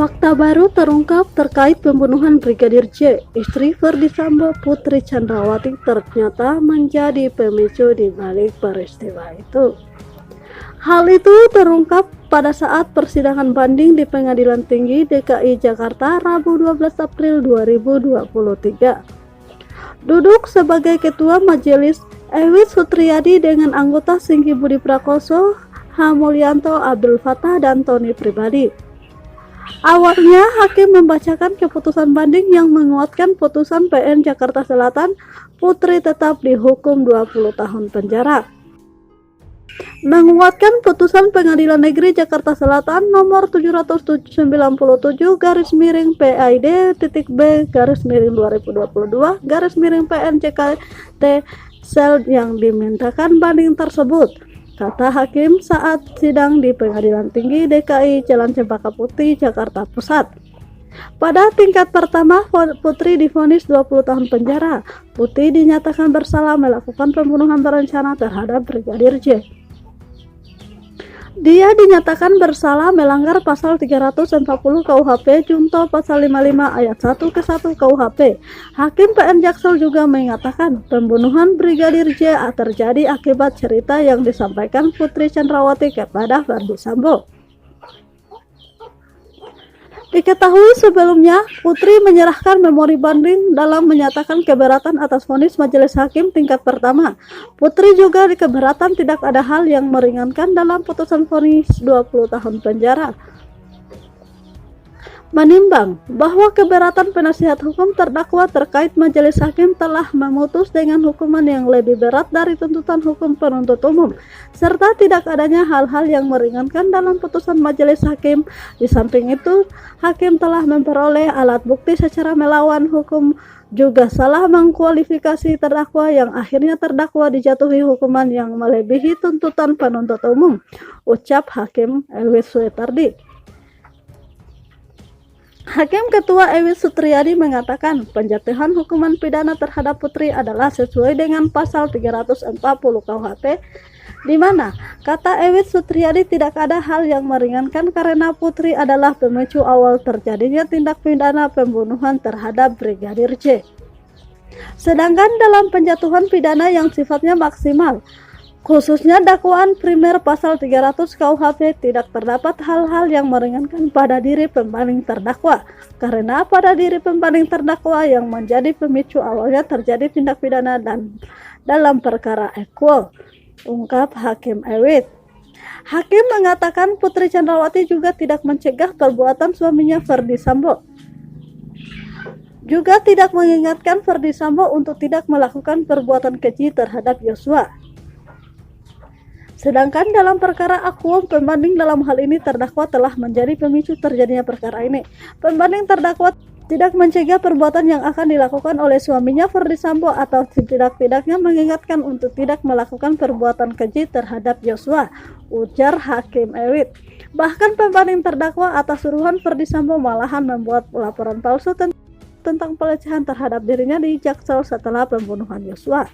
Fakta baru terungkap terkait pembunuhan Brigadir J. Istri Ferdy Sambo, Putri Chandrawati, ternyata menjadi pemicu di balik peristiwa itu. Hal itu terungkap pada saat persidangan banding di Pengadilan Tinggi DKI Jakarta Rabu 12 April 2023. Duduk sebagai ketua majelis Ewit Sutriyadi dengan anggota Singgi Budi Prakoso, H. Mulyanto, Abdul Fattah, dan Tony Pribadi. Awalnya, hakim membacakan keputusan banding yang menguatkan putusan PN Jakarta Selatan, Putri tetap dihukum 20 tahun penjara. Menguatkan putusan Pengadilan Negeri Jakarta Selatan nomor 797/B/PID-B/2022/PN-JKT sel yang dimintakan banding tersebut, kata hakim saat sidang di Pengadilan Tinggi DKI Jalan Cempaka Putih, Jakarta Pusat. Pada tingkat pertama, Putri divonis 20 tahun penjara. Putri dinyatakan bersalah melakukan pembunuhan berencana terhadap Brigadir J. Dia dinyatakan bersalah melanggar pasal 340 KUHP junto pasal 55 ayat 1 ke 1 KUHP. Hakim PN Jaksel juga mengatakan pembunuhan Brigadir J terjadi akibat cerita yang disampaikan Putri Chandrawati kepada Ferdy Sambo. Diketahui sebelumnya, Putri menyerahkan memori banding dalam menyatakan keberatan atas vonis majelis hakim tingkat pertama. Putri juga keberatan tidak ada hal yang meringankan dalam putusan vonis 20 tahun penjara. Menimbang bahwa keberatan penasihat hukum terdakwa terkait majelis hakim telah memutus dengan hukuman yang lebih berat dari tuntutan hukum penuntut umum, serta tidak adanya hal-hal yang meringankan dalam putusan majelis hakim. Di samping itu, hakim telah memperoleh alat bukti secara melawan hukum, juga salah mengkualifikasi terdakwa yang akhirnya terdakwa dijatuhi hukuman yang melebihi tuntutan penuntut umum, ucap Hakim Ewit Sutardi. Hakim Ketua Ewit Sutriyadi mengatakan penjatuhan hukuman pidana terhadap Putri adalah sesuai dengan pasal 340 KUHP, di mana kata Ewit Sutriyadi tidak ada hal yang meringankan karena Putri adalah pemicu awal terjadinya tindak pidana pembunuhan terhadap Brigadir J. Sedangkan dalam penjatuhan pidana yang sifatnya maksimal, khususnya dakwaan primer pasal 300 KUHP, tidak terdapat hal-hal yang meringankan pada diri pembanding terdakwa, karena pada diri pembanding terdakwa yang menjadi pemicu awalnya terjadi tindak pidana dan dalam perkara equal, ungkap Hakim Ewit. Hakim mengatakan Putri Chandrawati juga tidak mencegah perbuatan suaminya Ferdy Sambo, juga tidak mengingatkan Ferdy Sambo untuk tidak melakukan perbuatan keji terhadap Yosua. Sedangkan dalam perkara akuam, pembanding dalam hal ini terdakwa telah menjadi pemicu terjadinya perkara ini. Pembanding terdakwa tidak mencegah perbuatan yang akan dilakukan oleh suaminya Ferdy Sambo atau tidak-tidaknya mengingatkan untuk tidak melakukan perbuatan keji terhadap Yosua, ujar Hakim Ewit. Bahkan pembanding terdakwa atas suruhan Ferdy Sambo malahan membuat laporan palsu tentang pelecehan terhadap dirinya di Jaksel setelah pembunuhan Yosua.